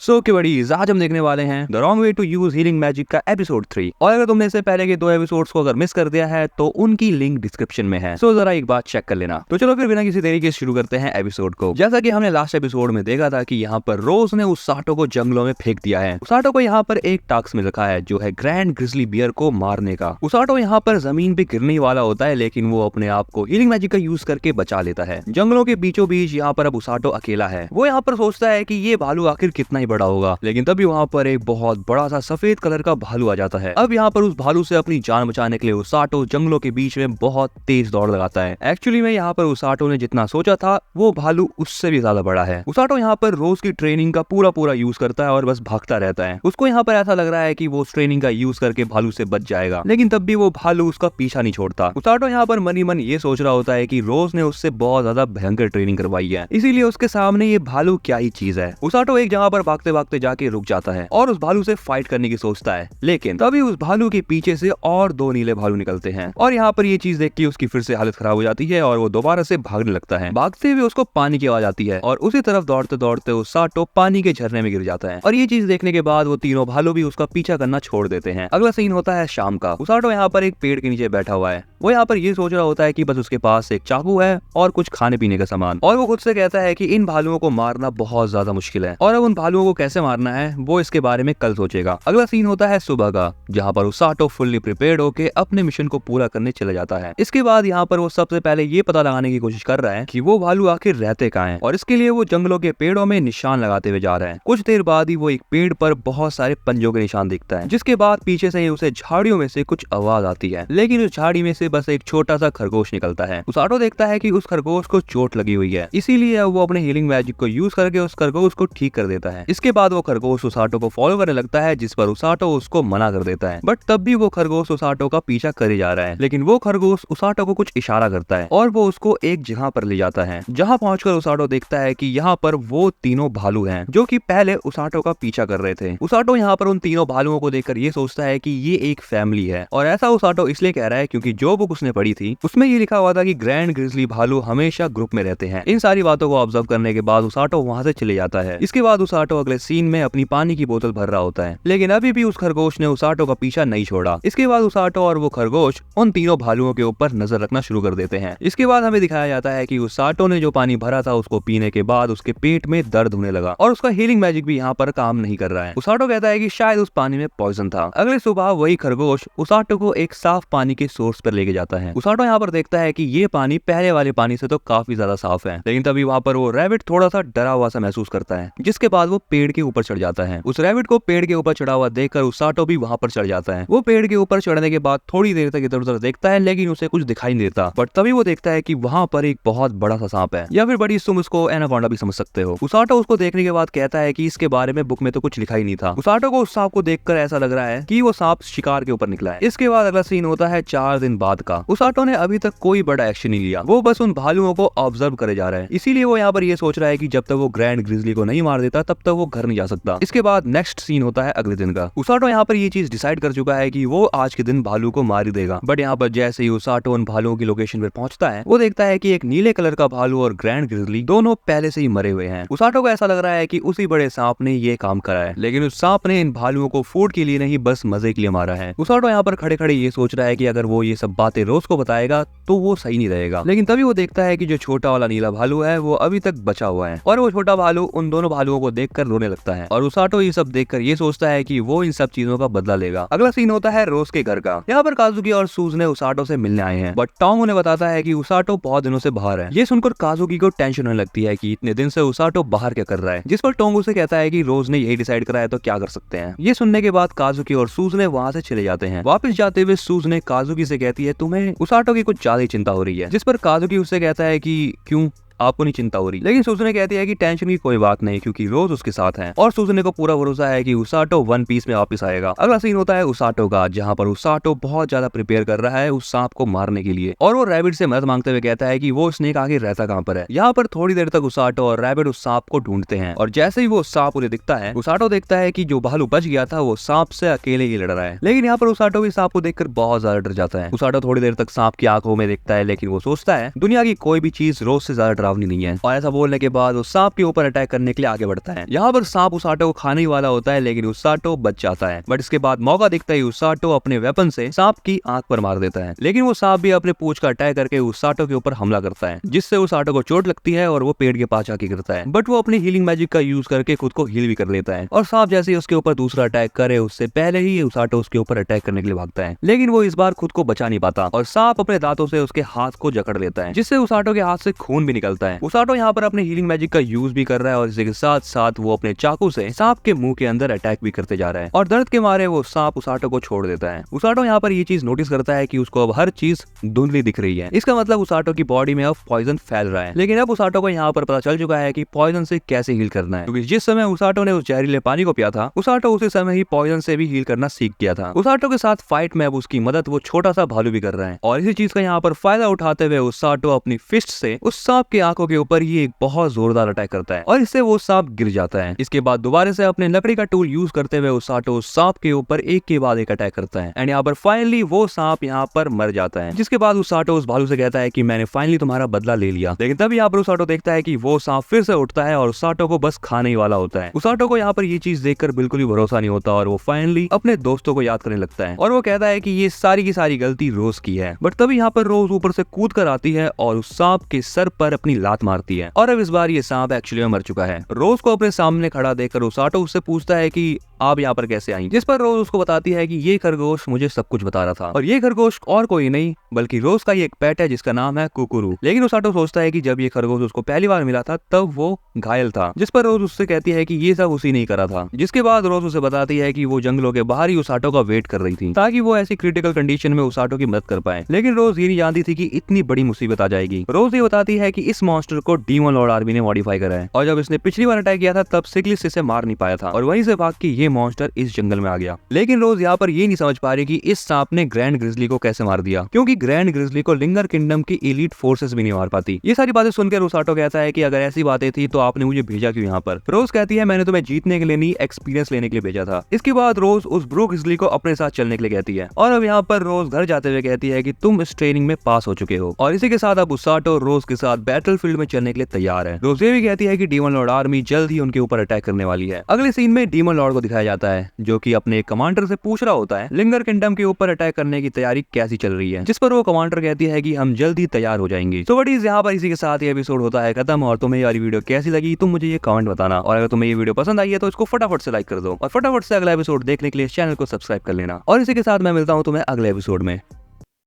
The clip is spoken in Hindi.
सो के बडीज, आज हम देखने वाले हैं the wrong way to use healing magic का एपिसोड 3। और अगर तुमने इससे पहले के 2 एपिसोड्स को अगर मिस कर दिया है तो उनकी लिंक डिस्क्रिप्शन में है, सो जरा एक बार चेक कर लेना। तो चलो फिर बिना किसी देरी के शुरू करते हैं एपिसोड को। जैसा कि हमने लास्ट एपिसोड में देखा था कि यहाँ पर रोज ने उसाटो को जंगलों में फेंक दिया है। उसाटो को यहाँ पर एक टास्क मिल रखा है जो है ग्रैंड ग्रिजली बियर को मारने का। उसाटो यहाँ पर जमीन पे गिरने वाला होता है, लेकिन वो अपने आप को हीलिंग मैजिक का यूज करके बचा लेता है। जंगलों के बीचों बीच यहाँ पर अब उसाटो अकेला है। वो यहाँ पर सोचता है कि ये भालू आखिर कितना ही बड़ा होगा, लेकिन तभी वहाँ पर एक बहुत बड़ा सा सफेद कलर का भालू आ जाता है। अब यहाँ पर उस भालू से अपनी जान बचाने के लिए उसाटो जंगलों के बीच में बहुत तेज दौड़ लगाता है। एक्चुअली में यहाँ पर उसाटो ने जितना सोचा था वो भालू उससे भी ज्यादा बड़ा है। उसाटो यहाँ पर रोज की ट्रेनिंग का पूरा यूज करता है और बस भागता रहता है। उसको यहाँ पर ऐसा लग रहा है कि वो ट्रेनिंग का यूज करके भालू से बच जाएगा, लेकिन तब भी वो भालू उसका पीछा नहीं छोड़ता। उसाटो यहाँ पर मनी मन ये सोच रहा होता है कि रोज ने उससे बहुत ज्यादा भयंकर ट्रेनिंग करवाई है, इसीलिए उसके सामने ये भालू क्या ही चीज है। उसाटो एक जगह पर भागते भागते जाके रुक जाता है और उस भालू से फाइट करने की सोचता है, लेकिन तभी उस भालू के पीछे से और 2 नीले भालू निकलते हैं। और यहाँ पर ये चीज देख के उसकी फिर से हालत खराब हो जाती है और वो दोबारा से भागने लगता है। भागते हुए उसको पानी की आवाज आती है और उसी तरफ दौड़ते दौड़ते उसाटो पानी के झरने में गिर जाता है। और ये चीज देखने के बाद वो तीनों भालू भी उसका पीछा करना छोड़ देते हैं। अगला सीन होता है शाम का। उसाटो यहाँ पर एक पेड़ के नीचे बैठा हुआ है। वो यहाँ पर ये सोच रहा होता है कि बस उसके पास एक चाकू है और कुछ खाने पीने का सामान, और वो खुद से कहता है कि इन भालुओं को मारना बहुत ज्यादा मुश्किल है और अब उन भालुओं को कैसे मारना है वो इसके बारे में कल सोचेगा। अगला सीन होता है सुबह का, जहाँ पर उसाटो फुल्ली प्रिपेयर्ड होके अपने मिशन को पूरा करने चला जाता है। इसके बाद यहाँ पर वो सबसे पहले ये पता लगाने की कोशिश कर रहा है कि वो भालू आखिर रहते कहाँ हैं, और इसके लिए वो जंगलों के पेड़ों में निशान लगाते हुए जा रहा है। कुछ देर बाद ही वो एक पेड़ पर बहुत सारे पंजों के निशान दिखता है, जिसके बाद पीछे से ही उसे झाड़ियों में से कुछ आवाज आती है, लेकिन उस झाड़ी में से बस एक छोटा सा खरगोश निकलता है। उसाटो देखता है कि उस खरगोश को चोट लगी हुई है, इसीलिए वो अपने हीलिंग मैजिक को यूज करके उस खरगोश को ठीक कर देता है। इसके बाद वो खरगोश उसाटो को फॉलो करने लगता है, जिस पर उसाटो उसको मना कर देता है, बट तब भी वो खरगोश उसाटो का पीछा करे जा रहा है। लेकिन वो खरगोश उसाटो को कुछ इशारा करता है और वो उसको एक जगह पर ले जाता है, जहाँ पहुंचकर उसाटो देखता है कि यहाँ पर वो तीनों भालू हैं जो कि पहले उसाटो का पीछा कर रहे थे। उसाटो यहाँ पर उन तीनों भालुओं को देखकर ये सोचता है कि ये एक फैमिली है, और ऐसा उसाटो इसलिए कह रहा है क्योंकि जो बुक उसने पढ़ी थी उसमें ये लिखा हुआ था कि ग्रैंड ग्रिजली भालू हमेशा ग्रुप में रहते हैं। इन सारी बातों को ऑब्जर्व करने के बाद उसाटो वहाँ से चले जाता है। इसके बाद उसाटो अगले सीन में अपनी पानी की बोतल भर रहा होता है, लेकिन अभी भी उस खरगोश ने उसाटो का पीछा नहीं छोड़ा। इसके बाद उसाटो और वो खरगोश उन तीनों भालुओं के ऊपर नजर रखना शुरू कर देते हैं। इसके बाद हमें दिखाया जाता है कि उसाटो ने जो पानी भरा था उसको पीने के बाद उसके पेट में दर्द होने लगा और उसका हीलिंग मैजिक भी यहाँ पर काम नहीं कर रहा है। उसाटो कहता है कि शायद उस पानी में पॉइजन था। अगले सुबह वही खरगोश उसाटो को एक साफ पानी के सोर्स पर लेके जाता है। उसाटो यहाँ पर देखता है कि ये पानी पहले वाले पानी से तो काफी ज्यादा साफ है, लेकिन तभी वहाँ पर वो रैबिट थोड़ा सा डरा हुआ सा महसूस करता है, जिसके बाद वो पेड़ के ऊपर चढ़ जाता है। उस रैबिट को पेड़ के ऊपर चढ़ा हुआ देखकर उसाटो भी वहाँ पर चढ़ जाता है। वो पेड़ के ऊपर चढ़ने के बाद थोड़ी देर तक इधर उधर देखता है, लेकिन उसे कुछ दिखाई नहीं देता, बट तभी वो देखता है कि वहाँ पर एक बहुत बड़ा सा सांप है, या फिर बड़ी तुम उसको एनाकोंडा भी समझ सकते हो। उसाटो उसको देखने के बाद कहता है कि इसके बारे में बुक में तो कुछ लिखा ही नहीं था। उसाटो को उस सांप को देखकर ऐसा लग रहा है कि वो सांप शिकार के ऊपर निकला है। इसके बाद अगला सीन होता है 4 दिन बाद का। उसाटो ने अभी तक कोई बड़ा एक्शन नहीं लिया, वो बस उन भालुओं को ऑब्जर्व करे जा रहा है। इसीलिए वो यहाँ पर ये सोच रहा है कि जब तक वो ग्रैंड ग्रिजली को नहीं मार देता तब तक वो घर नहीं जा सकता। इसके बाद नेक्स्ट सीन होता है अगले दिन का। उसाटो यहाँ पर ये चीज डिसाइड कर चुका है कि वो आज के दिन भालू को मार ही देगा, बट यहाँ पर जैसे ही उसाटो उन भालुओं की लोकेशन पर पहुंचता है वो देखता है कि एक नीले कलर का भालू और ग्रैंड ग्रिजली दोनों पहले से ही मरे हुए हैं। उसाटो को ऐसा लग रहा है कि उसी बड़े सांप ने ये काम करा है, लेकिन उस सांप ने इन भालुओं को फूड के लिए नहीं बस मजे के लिए मारा है। उसाटो यहाँ पर खड़े खड़े ये सोच रहा है कि अगर वो ये सब बातें रोज को बताएगा तो वो सही नहीं रहेगा, लेकिन तभी वो देखता है कि जो छोटा वाला नीला भालू है वो अभी तक बचा हुआ है, और वो छोटा भालू उन दोनों भालुओं को देखकर रोने लगता है, और उसाटो ये सब देखकर ये सोचता है कि वो इन सब चीजों का बदला लेगा। अगला सीन होता है रोज के घर का। यहाँ पर काजुकी और सूजने उसाटो से मिलने आए हैं, बट टॉम उन्हें बताता है कि उसाटो बहुत दिनों से बाहर है। ये सुनकर काजुकी को टेंशन होने लगती है कि इतने दिन से उसाटो बाहर क्या कर रहा है, जिस पर टोंग उसे कहता है कि रोज ने यही डिसाइड करा है तो क्या कर सकते हैं। ये सुनने के बाद काजुकी और सूजने वहाँ से चले जाते हैं। वापस जाते हुए सूजने काजुकी से कहती है तुम्हें उसाटो की कुछ ज्यादा चिंता हो रही है, जिस पर काजुकी उससे कहता है कि क्यों आपको नहीं चिंता हो रही, लेकिन सूजने कहती है कि टेंशन की कोई बात नहीं क्योंकि रोज उसके साथ है, और सूजने को पूरा भरोसा है कि उसाटो वन पीस में वापस आएगा। अगला सीन होता है उसाटो का, जहाँ पर उसाटो बहुत ज्यादा प्रिपेयर कर रहा है उस सांप को मारने के लिए, और वो रैबिट से मदद मांगते हुए कहता है कि वो स्नेक आगे रहता कहाँ पर है। यहाँ पर थोड़ी देर तक उसाटो और रैबिट उस सांप को ढूंढते हैं, और जैसे ही वो सांप उन्हें दिखता है उसाटो देखता है कि जो भालू बच गया था वो सांप से अकेले ही लड़ रहा है, लेकिन यहाँ पर उसाटो भी सांप को देखकर बहुत ज्यादा डर जाता है। उसाटो थोड़ी देर तक सांप की आंखों में देखता है, लेकिन वो सोचता है दुनिया की कोई भी चीज रोज से ज्यादा डरावनी नहीं है। और ऐसा बोलने के बाद वो सांप के ऊपर अटैक करने के लिए आगे बढ़ता है। यहाँ पर सांप उसाटो को खाने वाला होता है, लेकिन उसाटो बच जाता है। बट इसके बाद मौका दिखता ही उसाटो अपने वेपन से सांप की आंख पर मार देता है, लेकिन वो सांप भी अपने पूंछ का अटैक करके उसाटो के ऊपर हमला करता है, जिससे उसाटो को चोट लगती है और वो पेड़ के पास जाके गिरता है। बट वो अपनी हीलिंग मैजिक का यूज करके खुद को हील भी कर लेता है, और सांप जैसे ही उसके ऊपर दूसरा अटैक करे उससे पहले ही उसाटो उसके ऊपर अटैक करने के लिए भागता है, लेकिन वो इस बार खुद को बचा नहीं पाता और सांप अपने दांतों से उसके हाथ को जकड़ लेता है, जिससे उसाटो के हाथ से खून भी निकलता है। उसाटो यहाँ पर अपने हीलिंग मैजिक का यूज भी कर रहा है और इसी के साथ साथ वो अपने चाकू से सांप के मुंह के अंदर अटैक भी करते जा रहा है, और दर्द के मारे वो सांप उसाटो को छोड़ देता है। उसाटो यहाँ पर ये चीज नोटिस करता है कि उसको अब हर चीज धुंधली दिख रही है। इसका मतलब उसाटो की बॉडी में अब पॉइजन फैल रहा है, लेकिन अब उसाटो को यहाँ पर पता चल चुका है कि पॉइजन से कैसे हील करना है, क्योंकि जिस समय उसाटो ने उस जहरीले पानी को पिया था, उसाटो उसी समय ही पॉइजन से भी हील करना सीख गया था। उसाटो के साथ फाइट में अब उसकी मदद वो छोटा सा भालू भी कर रहा है, और इसी चीज का यहाँ पर फायदा उठाते हुए उसाटो अपनी फिस्ट से उस सांप की आंखों के ऊपर ही एक बहुत जोरदार अटैक करता है, और इससे वो सांप गिर जाता है। इसके बाद दोबारा से अपने लकड़ी का टूल यूज करते हुए उसाटो सांप के ऊपर एक के बाद एक अटैक करता है, एंड यहाँ पर फाइनली वो सांप यहाँ पर मर जाता है। जिसके बाद उसाटो उस भालू से कहता है कि मैंने फाइनली तुम्हारा बदला ले लिया, लेकिन तब यहाँ पर उसाटो देखता है कि वो सांप फिर से उठता है और उसाटो को बस खाने ही वाला होता है। उसाटो को यहाँ पर ये चीज देखकर बिल्कुल भी भरोसा नहीं होता और वो फाइनली अपने दोस्तों को याद करने लगता है, और वो कहता है कि ये सारी की सारी गलती रोज की है। बट तभी यहाँ पर रोज ऊपर से कूद कर आती है और उस सांप के सर पर अपनी लात मारती है, और अब इस बार ये सांप एक्चुअली में मर चुका है। रोज को अपने सामने खड़ा देखकर उसाटो उससे पूछता है कि आप यहाँ पर कैसे आई, जिस पर रोज उसको बताती है कि ये खरगोश मुझे सब कुछ बता रहा था, और ये खरगोश और कोई नहीं बल्कि रोज का ये एक पेट है जिसका नाम है कुकुरू। लेकिन उसाटो सोचता है कि जब ये खरगोश उसको पहली बार मिला था तब वो घायल था, जिस पर रोज उससे कहती है कि ये सब उसी ने करा था। जिसके बाद रोज उसे बताती है कि वो जंगलों के बाहर ही उसाटो का वेट कर रही थी ताकि वो ऐसी क्रिटिकल कंडीशन में उसाटो की मदद कर पाए, लेकिन रोज ये नहीं जानती थी कि इतनी बड़ी मुसीबत आ जाएगी। रोज ये बताती है कि इस मॉन्स्टर को डीमन लॉर्ड आर्मी ने मॉडिफाई करा है, और जब इसने पिछली बार अटैक किया था तब सिकलिस इसे मार नहीं पाया था, और वहीं से भाग के ये मॉन्स्टर इस जंगल में आ गया। लेकिन रोज यहाँ पर ये नहीं समझ पा रही कि इस सांप ने ग्रैंड ग्रिजली को कैसे मार दिया, क्योंकि ग्रैंड ग्रिजली को लिंगर किंगडम की एलीट फोर्सेस भी नहीं मार पाती। ये सारी बातें सुनकर उसाटो कहता है कि अगर ऐसी बातें थी तो आपने मुझे भेजा क्यों यहाँ पर। रोज कहती है मैंने तुम्हें जीतने के लिए नहीं एक्सपीरियंस लेने के लिए भेजा था। इसके बाद रोज उस ब्रू ग्रिजली को अपने साथ चलने के लिए कहती है, और अब यहाँ पर रोज घर जाते हुए कहती है कि तुम इस ट्रेनिंग में पास हो चुके हो, और इसी के साथ अब उसाटो रोज के साथ बैटलफील्ड में चलने के लिए तैयार है। रोज ये भी कहती है कि डीमन लॉर्ड आर्मी जल्द ही उनके ऊपर अटैक करने वाली है। अगले सीन में डीमन लॉर्ड को दिखाया जाता है जो कि अपने कमांडर से पूछ रहा होता है लिंगर किंगडम के ऊपर अटैक करने की तैयारी कैसी चल रही है, जिस पर वो कमांडर कहती है कि हम जल्द ही तैयार हो जाएंगे। तो बट यहाँ पर इसी के साथ ये एपिसोड होता है खत्म, और तुम्हें ये वाली वीडियो कैसी लगी तुम मुझे ये कमेंट बताना, और अगर तुम्हें ये वीडियो पसंद आई है तो इसको फटाफट से लाइक कर दो, और फटाफट से अगला एपिसोड देखने के लिए चैनल को सब्सक्राइब कर लेना। और इसी के साथ मैं मिलता हूँ तुम्हें अगले एपिसोड में।